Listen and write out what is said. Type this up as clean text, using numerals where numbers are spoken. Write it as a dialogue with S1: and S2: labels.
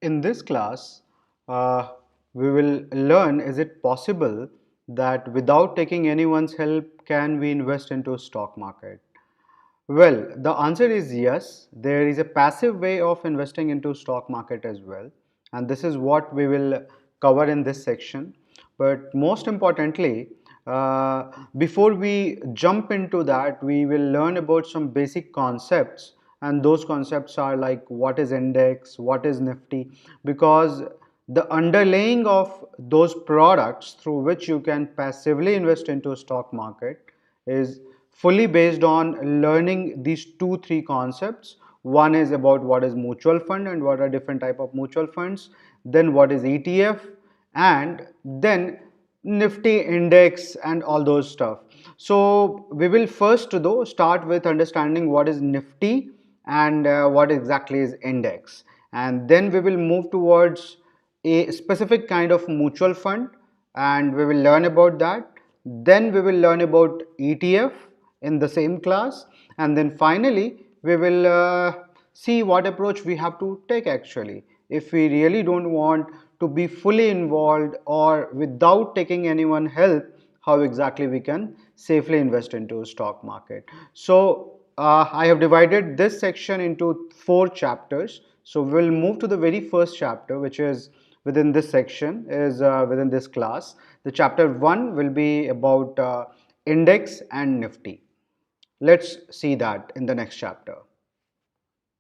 S1: In this class, we will learn, is it possible that without taking anyone's help, can we invest into stock market? Well, the answer is yes. There is a passive way of investing into stock market as well, and this is what we will cover in this section. But most importantly, before we jump into that, we will learn about some basic concepts, and those concepts are like what is index, what is Nifty, because the underlying of those products through which you can passively invest into stock market is fully based on learning these three concepts. One is about what is mutual fund and what are different type of mutual funds, then what is ETF, and then Nifty index and all those stuff. So we will first though start with understanding what is Nifty and what exactly is index, and then we will move towards a specific kind of mutual fund and we will learn about that. Then we will learn about ETF in the same class, and then finally we will see what approach we have to take actually if we really don't want to be fully involved or without taking anyone help, how exactly we can safely invest into stock market. So I have divided this section into 4 chapters. So we'll move to the very first chapter, which is within this section, is within this class. The chapter 1 will be about index and Nifty. Let's see that in the next chapter.